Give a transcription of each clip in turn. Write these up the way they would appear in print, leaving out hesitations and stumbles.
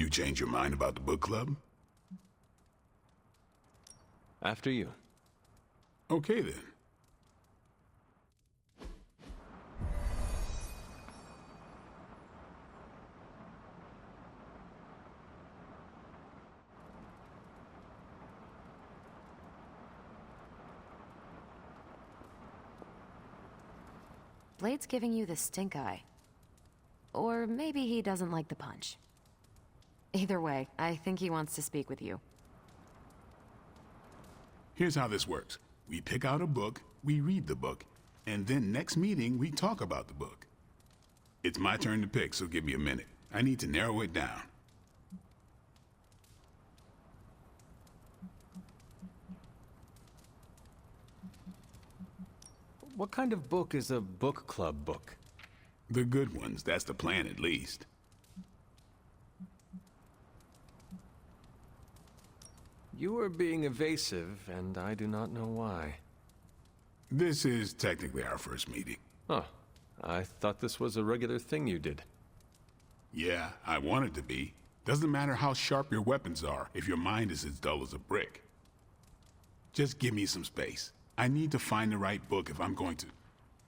You change your mind about the book club? After you. Okay then. Blade's giving you the stink eye. Or maybe he doesn't like the punch. Either way, I think he wants to speak with you. Here's how this works. We pick out a book, we read the book, and then next meeting we talk about the book. It's my turn to pick, so give me a minute. I need to narrow it down. What kind of book is a book club book? The good ones, that's the plan at least. You are being evasive, and I do not know why. This is technically our first meeting. Oh, I thought this was a regular thing you did. Yeah, I want it to be. Doesn't matter how sharp your weapons are if your mind is as dull as a brick. Just give me some space. I need to find the right book if I'm going to...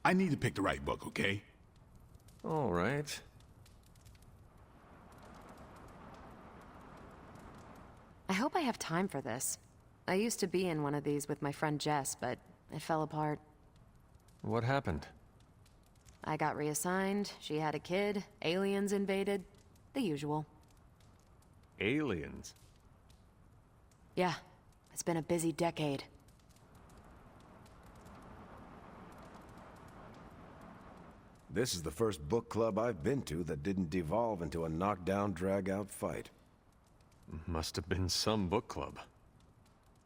I need to pick the right book, okay? All right. I hope I have time for this. I used to be in one of these with my friend Jess, but it fell apart. What happened? I got reassigned, she had a kid, aliens invaded, the usual. Aliens? Yeah, it's been a busy decade. This is the first book club I've been to that didn't devolve into a knockdown, drag-out fight. Must have been some book club.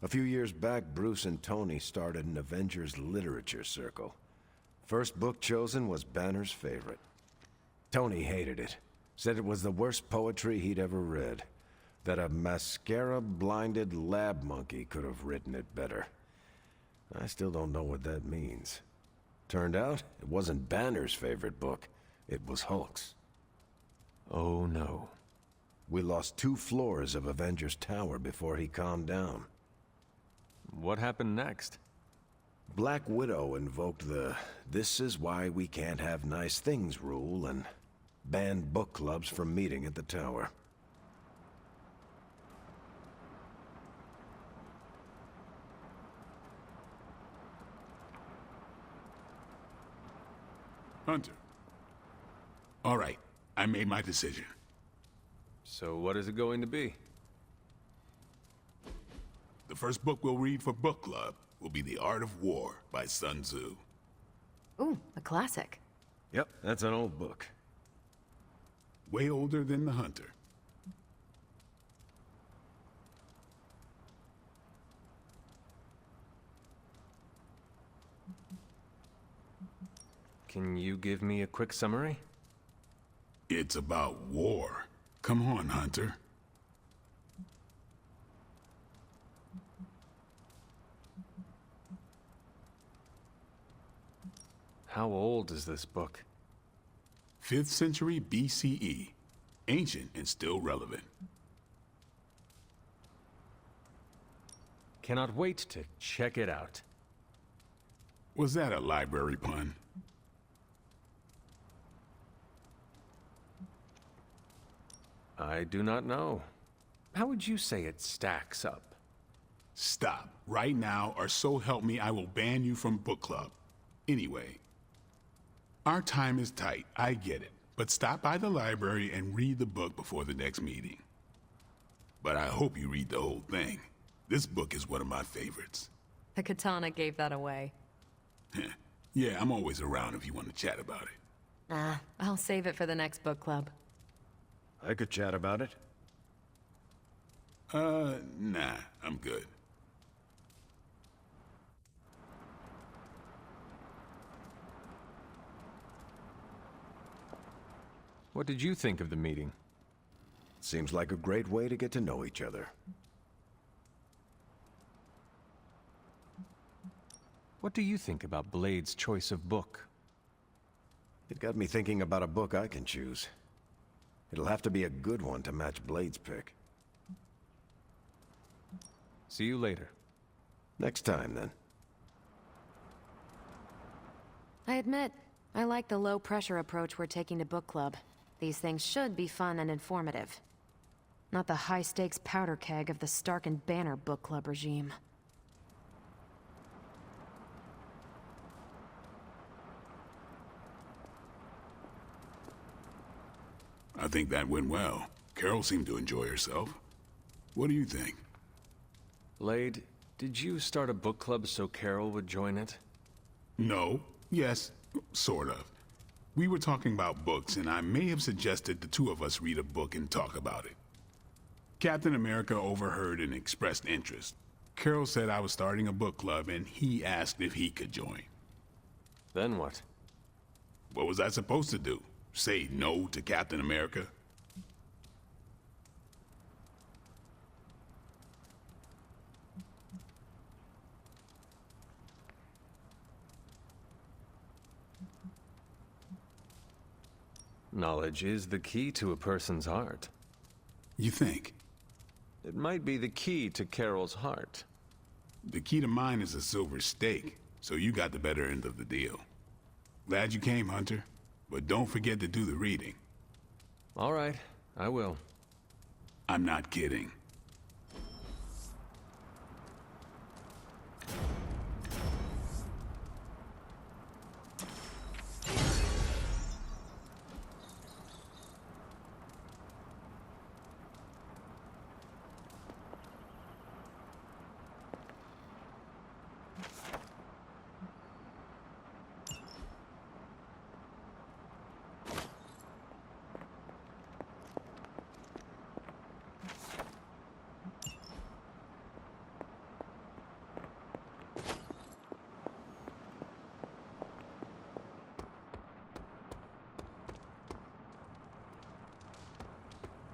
A few years back, Bruce and Tony started an Avengers literature circle. First book chosen was Banner's favorite. Tony hated it. Said it was the worst poetry he'd ever read. That a mascara-blinded lab monkey could have written it better. I still don't know what that means. Turned out, it wasn't Banner's favorite book. It was Hulk's. Oh no. We lost 2 floors of Avengers Tower before he calmed down. What happened next? Black Widow invoked the "this is why we can't have nice things" rule and banned book clubs from meeting at the tower. Hunter. All right, I made my decision. So what is it going to be? The first book we'll read for book club will be The Art of War by Sun Tzu. Ooh, a classic. Yep, that's an old book. Way older than The Hunter. Can you give me a quick summary? It's about war. Come on, Hunter. How old is this book? 5th century BCE. Ancient and still relevant. Cannot wait to check it out. Was that a library pun? I do not know. How would you say it stacks up? Stop right now, or so help me, I will ban you from book club. Anyway, our time is tight, I get it. But stop by the library and read the book before the next meeting. But I hope you read the whole thing. This book is one of my favorites. The katana gave that away. Yeah, I'm always around if you want to chat about it. I'll save it for the next book club. I could chat about it. Nah, I'm good. What did you think of the meeting? Seems like a great way to get to know each other. What do you think about Blade's choice of book? It got me thinking about a book I can choose. It'll have to be a good one to match Blade's pick. See you later. Next time, then. I admit, I like the low-pressure approach we're taking to book club. These things should be fun and informative. Not the high-stakes powder keg of the Stark and Banner book club regime. I think that went well. Carol seemed to enjoy herself. What do you think? Blade, did you start a book club so Carol would join it? No. Yes. Sort of. We were talking about books, and I may have suggested the two of us read a book and talk about it. Captain America overheard and expressed interest. Carol said I was starting a book club, and he asked if he could join. Then what? What was I supposed to do? Say no to Captain America? Knowledge is the key to a person's heart. You think? It might be the key to Carol's heart. The key to mine is a silver stake, so you got the better end of the deal. Glad you came, Hunter, but don't forget to do the reading. All right, I will. I'm not kidding.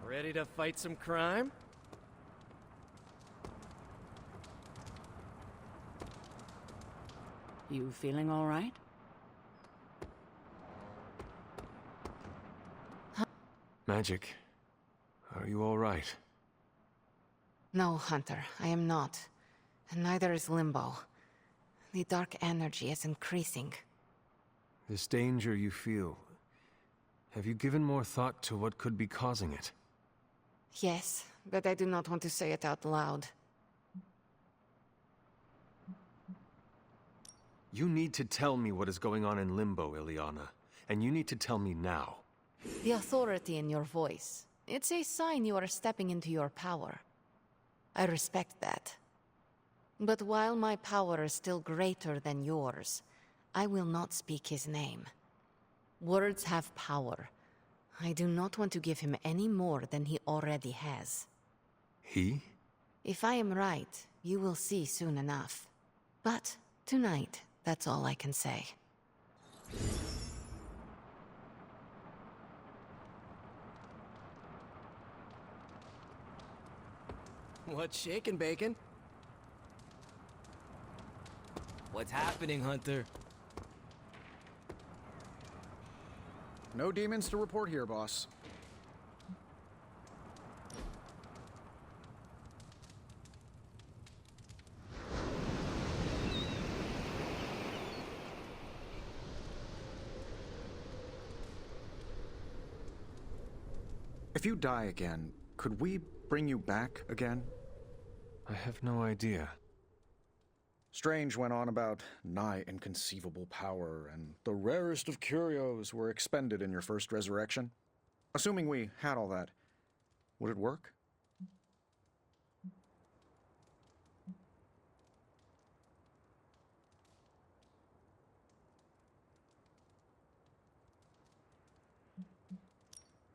Ready to fight some crime? You feeling all right? Magic, are you all right? No, Hunter, I am not. And neither is Limbo. The dark energy is increasing. This danger you feel, have you given more thought to what could be causing it? Yes, but I do not want to say it out loud. You need to tell me what is going on in Limbo, Illyana. And you need to tell me now. The authority in your voice. It's a sign you are stepping into your power. I respect that. But while my power is still greater than yours, I will not speak his name. Words have power. I do not want to give him any more than he already has. He? If I am right, you will see soon enough. But tonight, that's all I can say. What's shaking, Bacon? What's happening, Hunter? No demons to report here, boss. If you die again, could we bring you back again? I have no idea. Strange went on about nigh inconceivable power, and the rarest of curios were expended in your first resurrection. Assuming we had all that, would it work?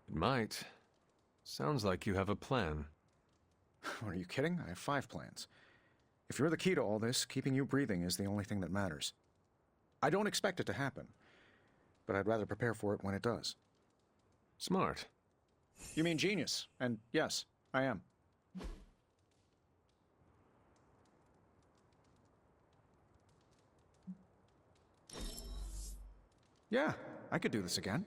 It might. Sounds like you have a plan. Are you kidding? I have 5 plans. If you're the key to all this, keeping you breathing is the only thing that matters. I don't expect it to happen, but I'd rather prepare for it when it does. Smart. You mean genius, and yes, I am. Yeah, I could do this again.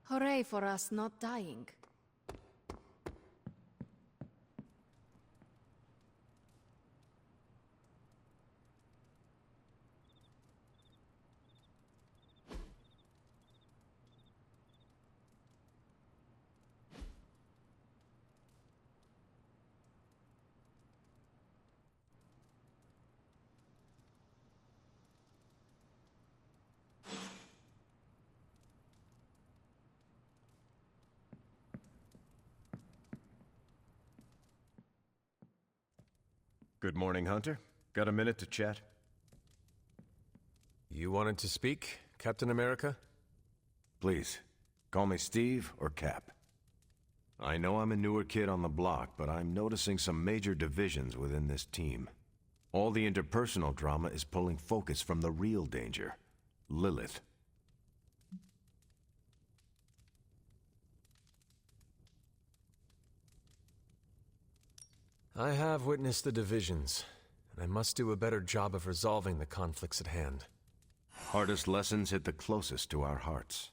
Hooray for us not dying. Good morning, Hunter. Got a minute to chat? You wanted to speak, Captain America? Please, call me Steve or Cap. I know I'm a newer kid on the block, but I'm noticing some major divisions within this team. All the interpersonal drama is pulling focus from the real danger, Lilith. I have witnessed the divisions, and I must do a better job of resolving the conflicts at hand. Hardest lessons hit the closest to our hearts.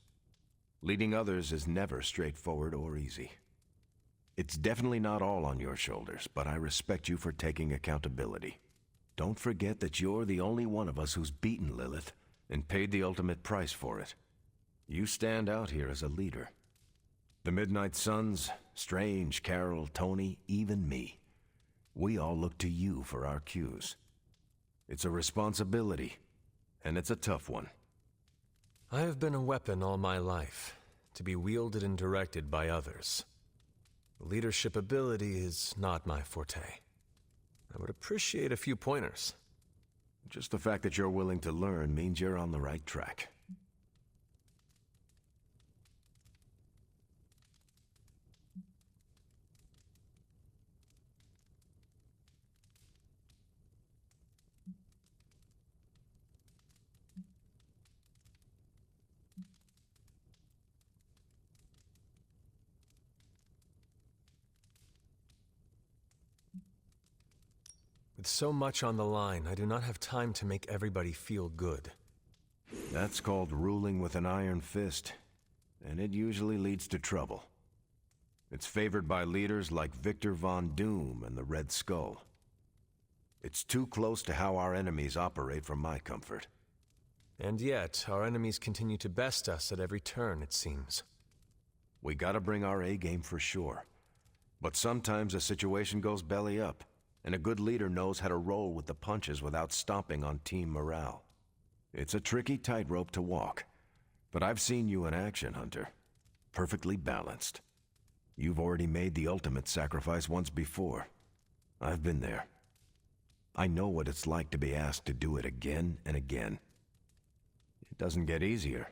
Leading others is never straightforward or easy. It's definitely not all on your shoulders, but I respect you for taking accountability. Don't forget that you're the only one of us who's beaten Lilith and paid the ultimate price for it. You stand out here as a leader. The Midnight Suns, Strange, Carol, Tony, even me. We all look to you for our cues. It's a responsibility, and it's a tough one. I have been a weapon all my life, to be wielded and directed by others. Leadership ability is not my forte. I would appreciate a few pointers. Just the fact that you're willing to learn means you're on the right track. With so much on the line, I do not have time to make everybody feel good. That's called ruling with an iron fist, and it usually leads to trouble. It's favored by leaders like Victor Von Doom and the Red Skull. It's too close to how our enemies operate for my comfort. And yet, our enemies continue to best us at every turn, it seems. We gotta bring our A-game for sure. But sometimes a situation goes belly up, and a good leader knows how to roll with the punches without stomping on team morale. It's a tricky tightrope to walk, but I've seen you in action, Hunter. Perfectly balanced. You've already made the ultimate sacrifice once before. I've been there. I know what it's like to be asked to do it again and again. It doesn't get easier,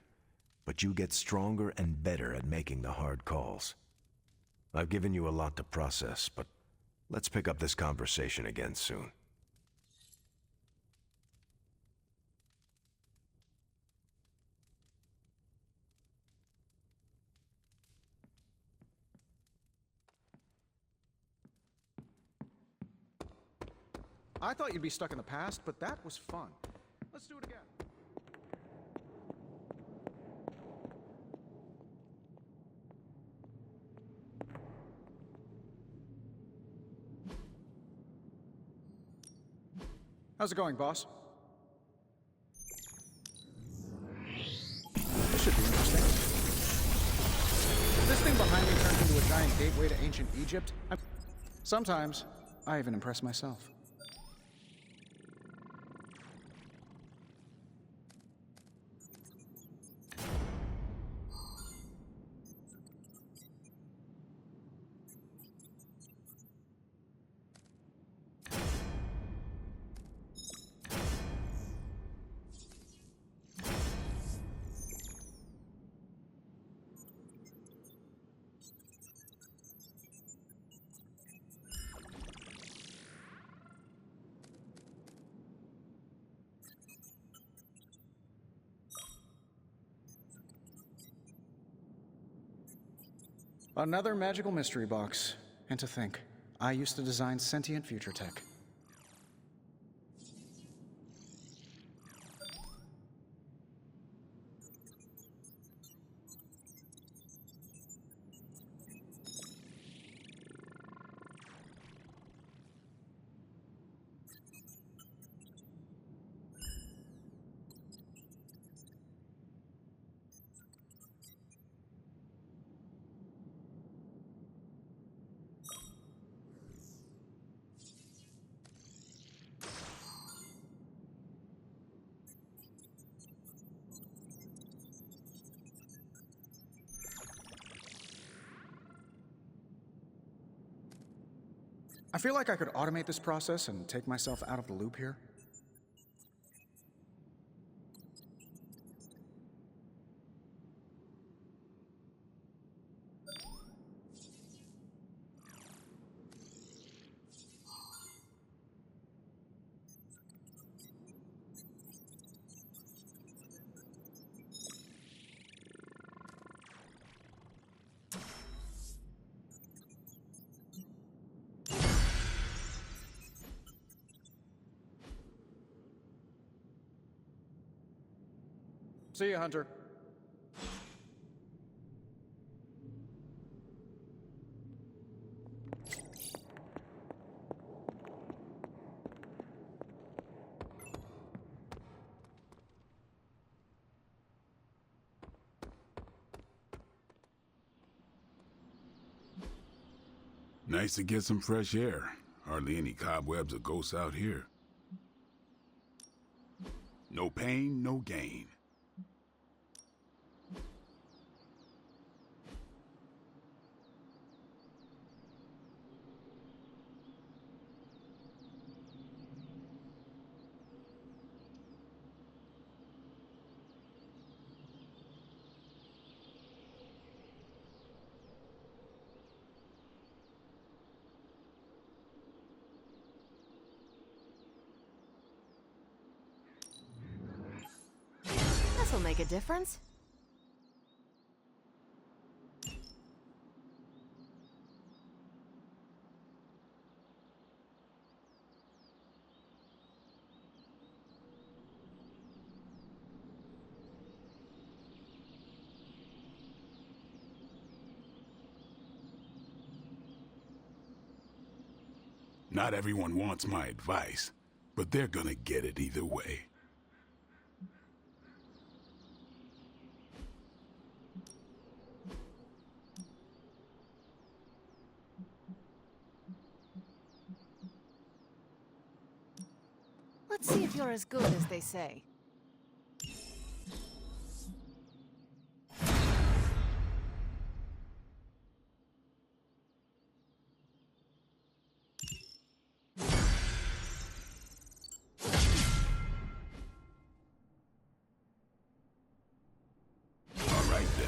but you get stronger and better at making the hard calls. I've given you a lot to process, but let's pick up this conversation again soon. I thought you'd be stuck in the past, but that was fun. Let's do it again. How's it going, boss? This should be interesting. If this thing behind me turns into a giant gateway to ancient Egypt, sometimes I even impress myself. Another magical mystery box. And to think, I used to design sentient future tech. I feel like I could automate this process and take myself out of the loop here. See you, Hunter. Nice to get some fresh air. Hardly any cobwebs or ghosts out here. No pain, no gain. This'll make a difference. Not everyone wants my advice, but they're gonna get it either way. Let's see if you're as good as they say. All right then.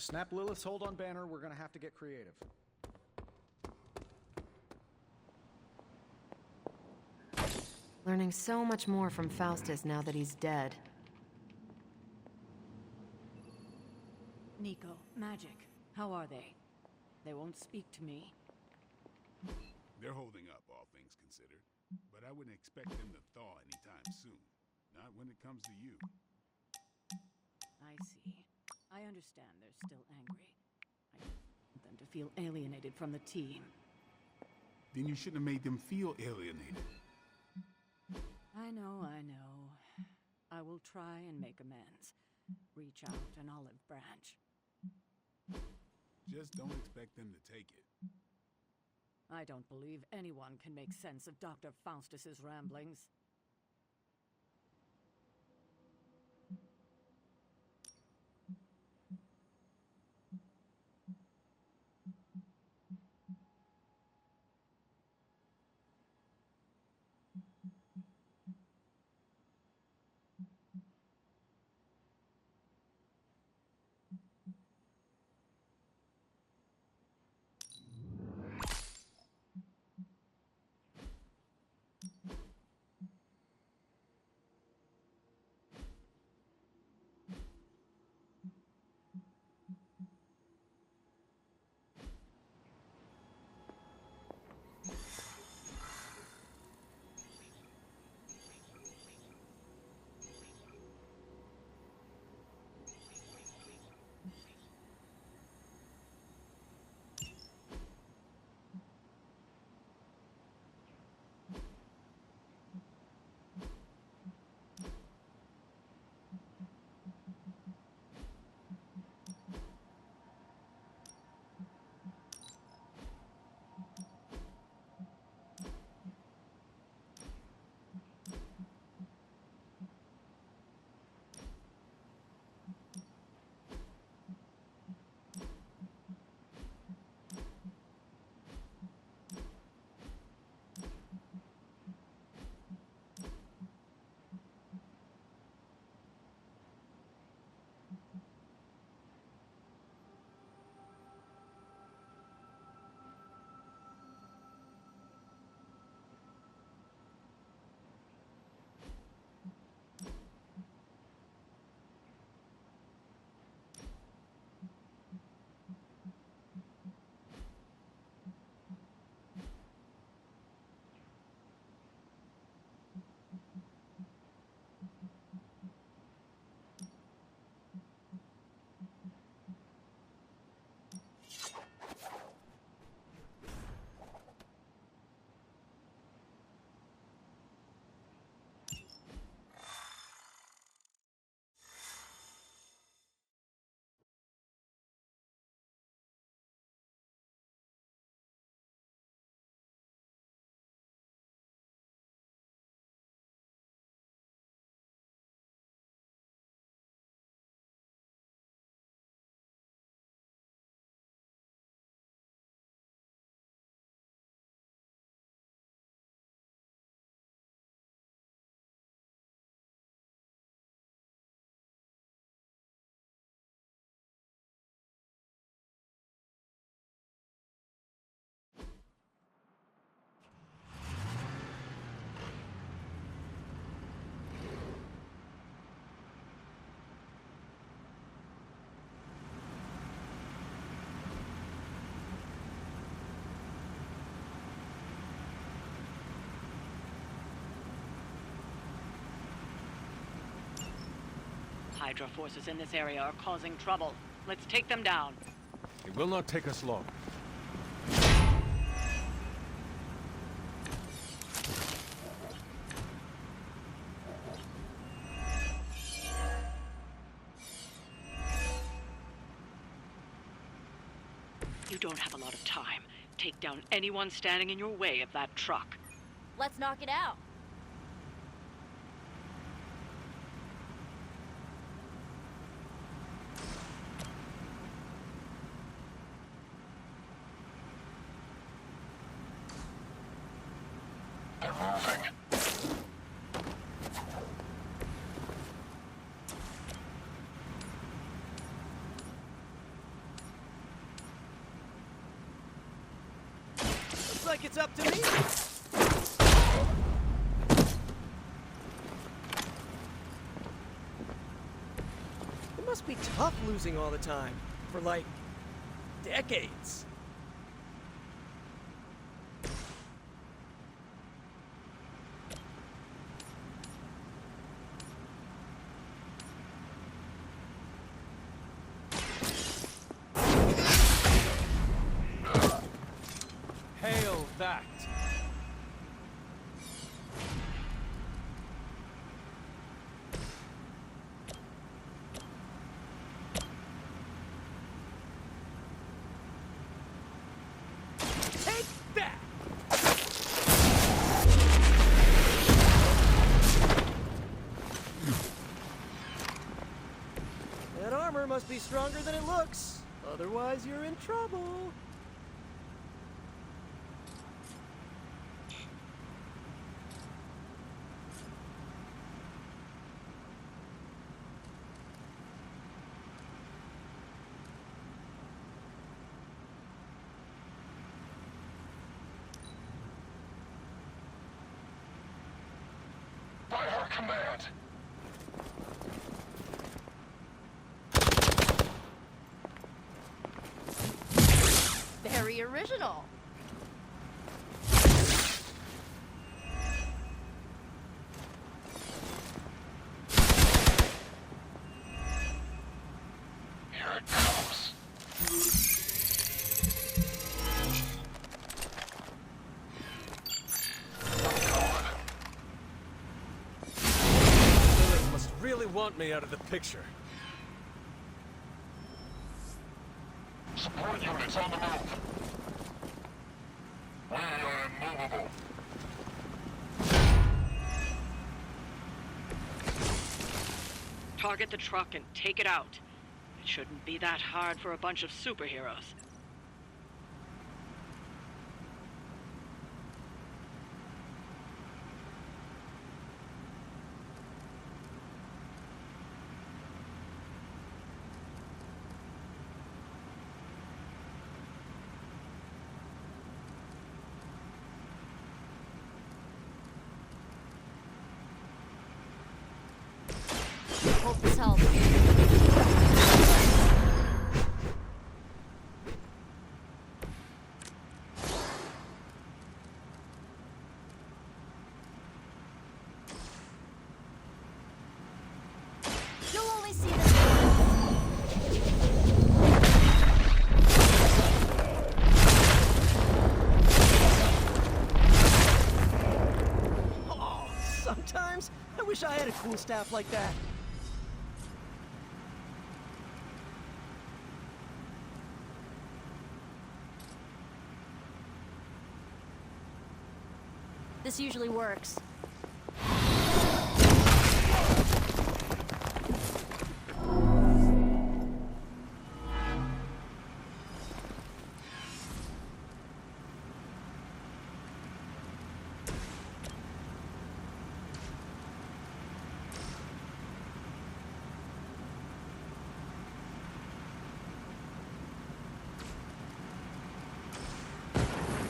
snap Lilith's hold on Banner, we're gonna have to get creative. Learning so much more from Faustus now that he's dead. Nico, Magic, how are they? They won't speak to me. They're holding up, all things considered. But I wouldn't expect them to thaw anytime soon. Not when it comes to you. I see. I understand they're still angry. I don't want them to feel alienated from the team. Then you shouldn't have made them feel alienated. I know. I will try and make amends. Reach out an olive branch. Just don't expect them to take it. I don't believe anyone can make sense of Dr. Faustus's ramblings. Hydra forces in this area are causing trouble. Let's take them down. It will not take us long. You don't have a lot of time. Take down anyone standing in your way of that truck. Let's knock it out. They're moving. think it's up to me? It must be tough losing all the time. For like, decades. Hail that! Take that! That armor must be stronger than it looks. Otherwise, you're in trouble. By her command. Very original. Here it comes. Lilith must really want me out of the picture. Support units on the move. We are immovable. Target the truck and take it out. It shouldn't be that hard for a bunch of superheroes. Hope this helps. You'll only see this once. Oh, sometimes I wish I had a cool staff like that. This usually works.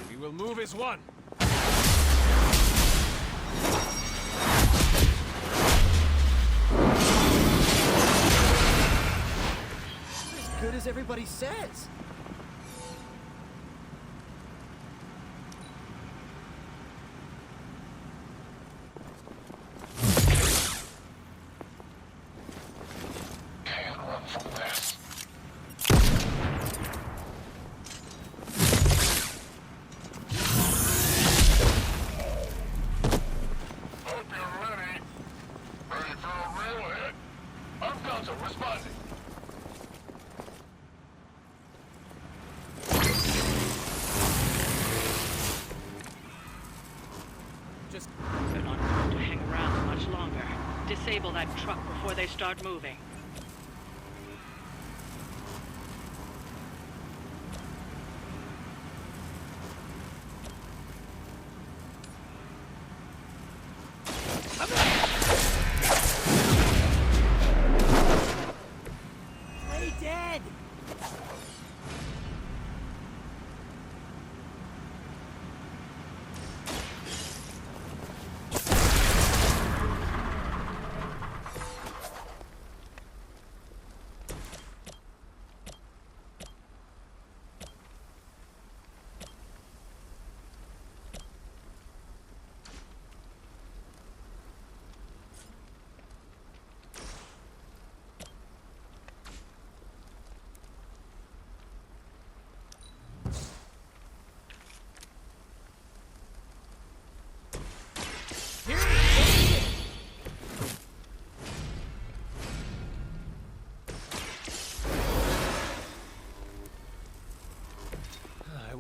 We will move as one. As good as everybody says. Can't run from this. Hope you're ready. Ready for a real hit? I'm Gonzo, responding. Just They're not going to hang around much longer. Disable that truck before they start moving. play dead.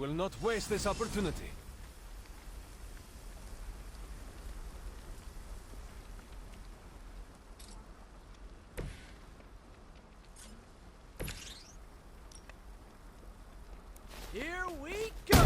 will not waste this opportunity. Here we go!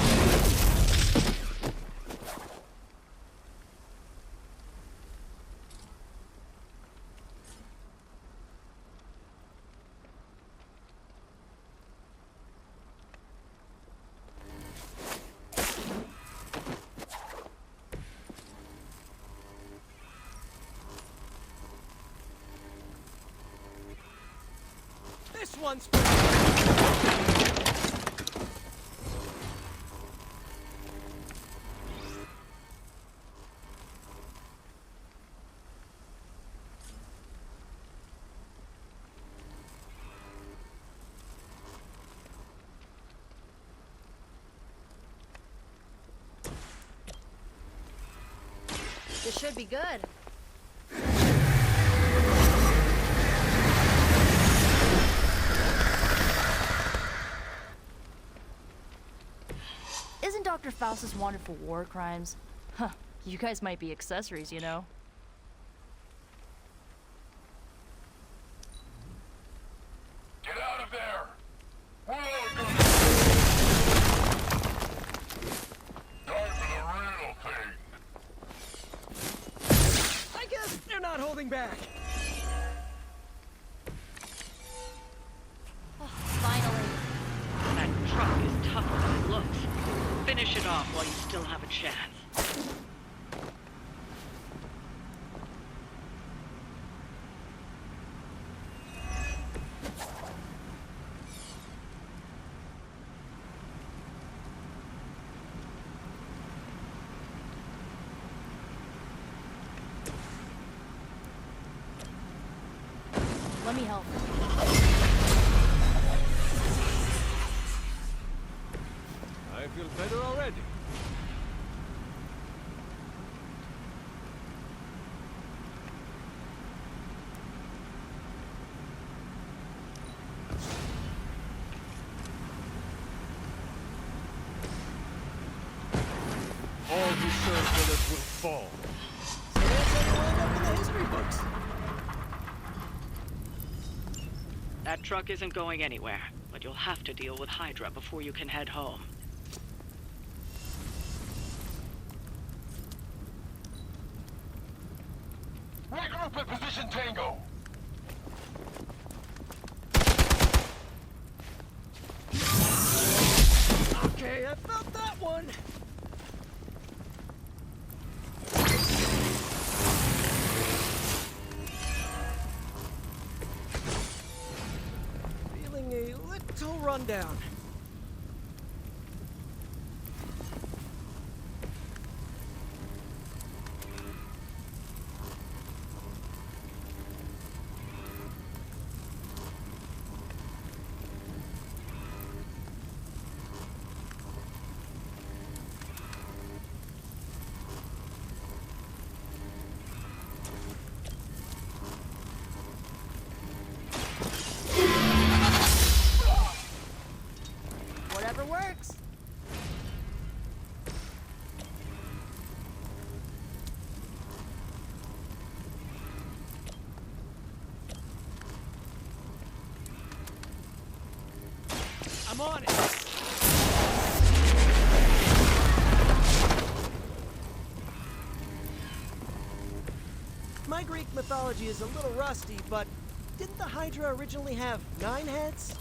This one's for This should be good. Isn't Dr. Faustus wanted for war crimes? Huh, you guys might be accessories, you know? Get out of there! We're all gonna... Time for the real thing! I guess they're not holding back. Finally. That truck is tougher than it looks. Finish it off while you still have a chance. Let me help. I feel better already. All who serve Lilith will fall. So that's how you end up in the history books. That truck isn't going anywhere, but you'll have to deal with Hydra before you can head home. Regroup at position Tango! Okay, I felt that one. Feeling a little rundown. Whatever works. I'm on it. My Greek mythology is a little rusty, but didn't the Hydra originally have 9 heads?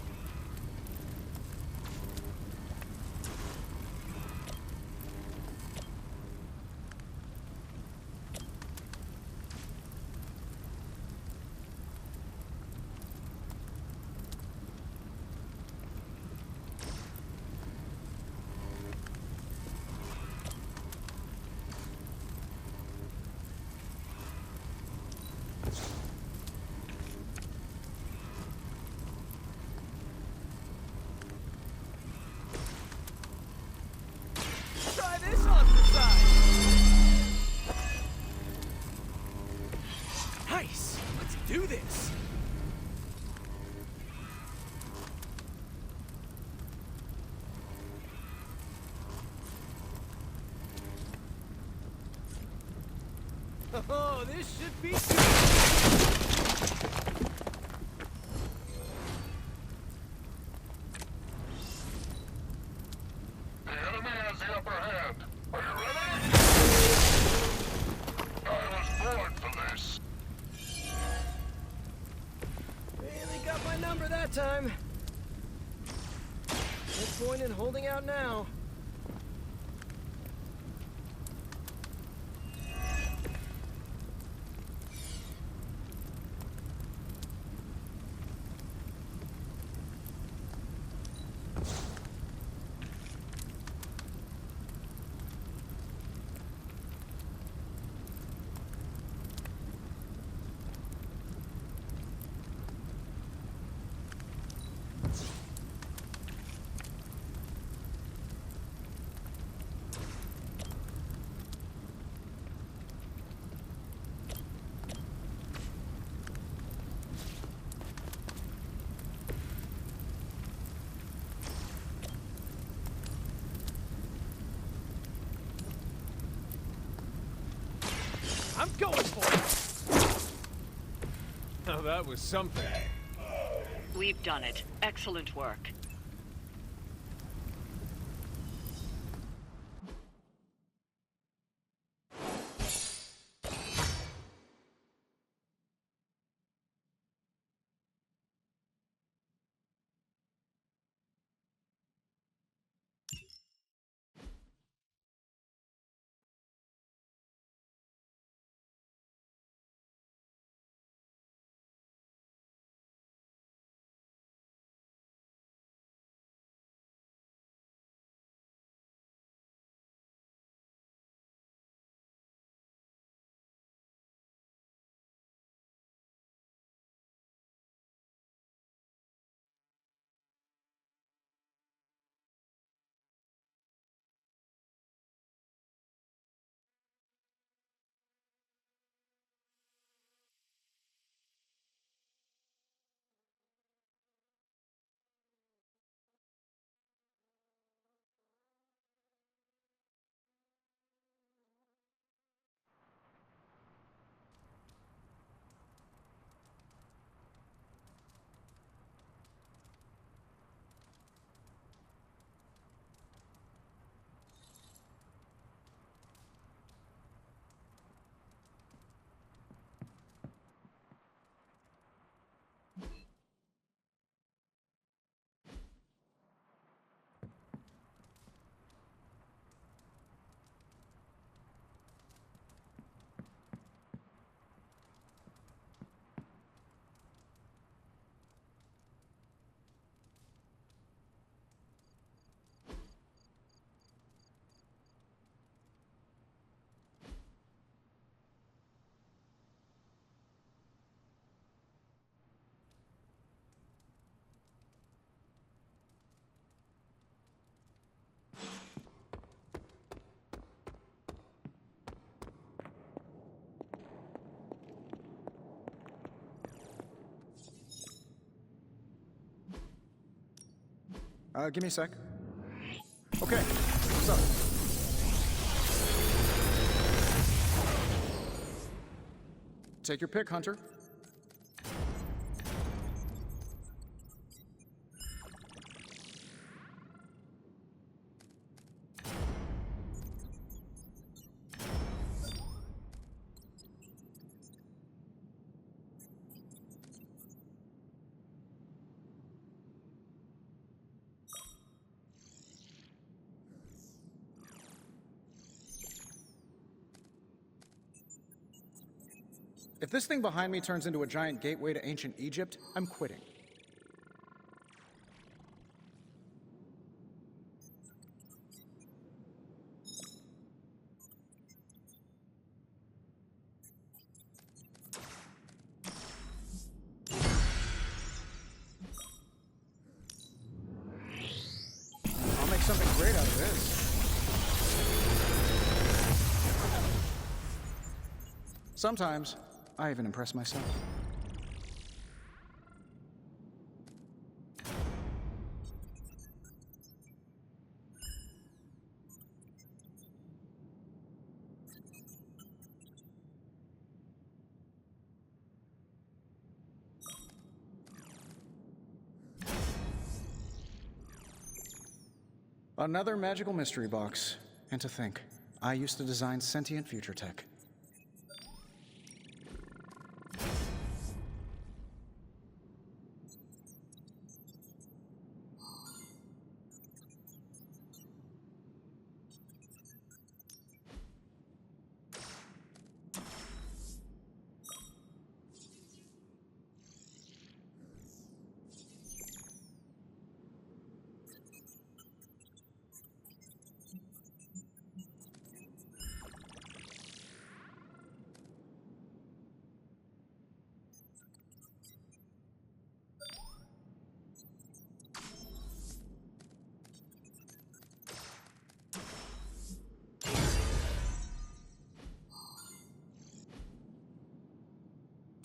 Oh, this should be good. The enemy has the upper hand. Are you ready? I was born for this. Really got my number that time. No point in holding out now. I'm going for it! Now that was something. We've done it. Excellent work. Give me a sec. Okay, what's up? Take your pick, Hunter. If this thing behind me turns into a giant gateway to ancient Egypt, I'm quitting. I'll make something great out of this. Sometimes, I even impress myself. Another magical mystery box. And to think, I used to design sentient future tech.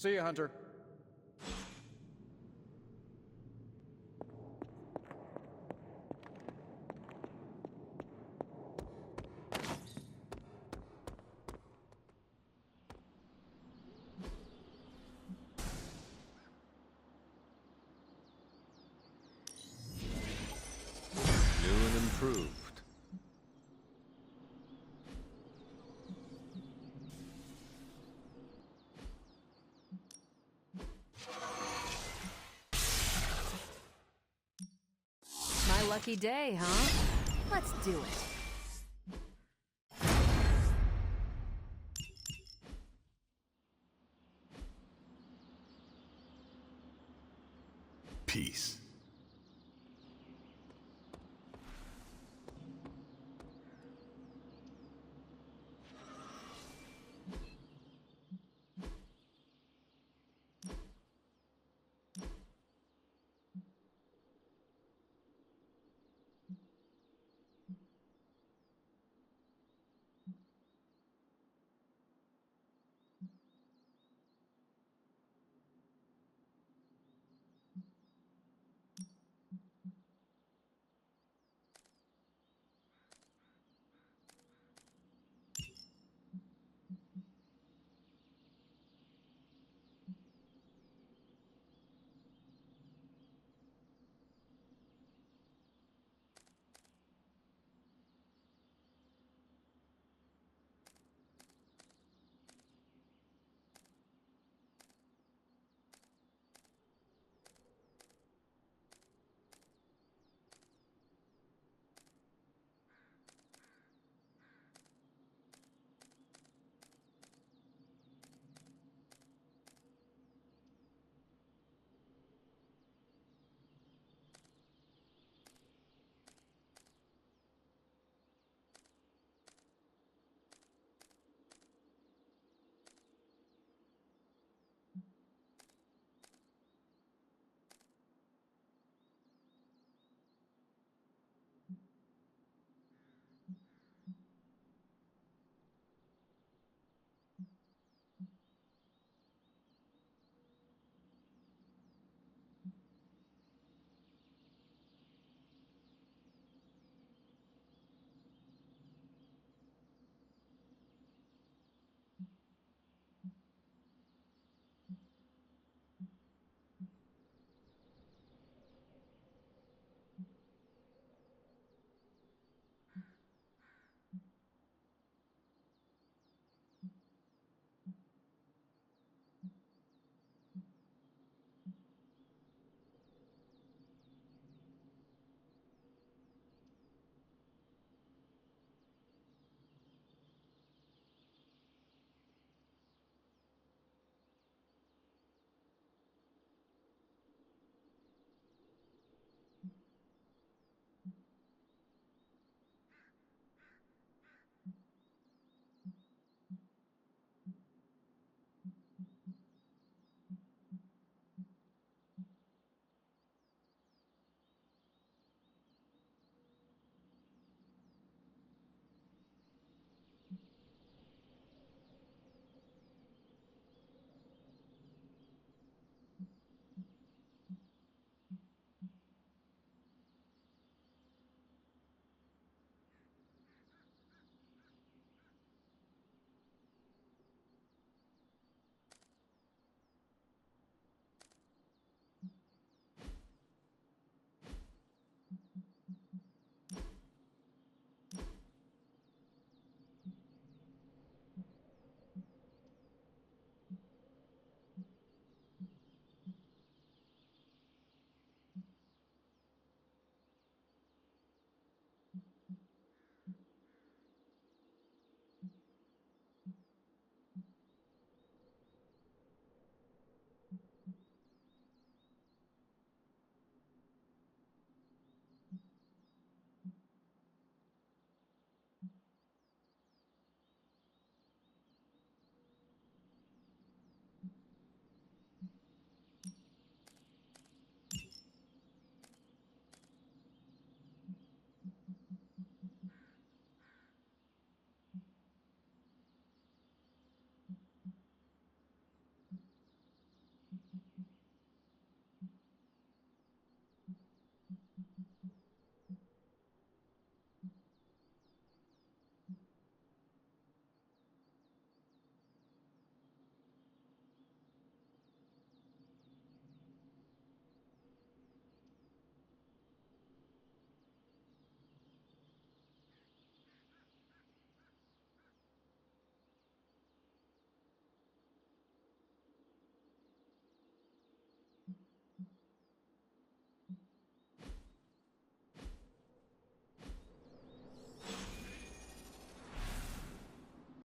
See ya, Hunter. New and improved. My lucky day, huh? Let's do it. Peace.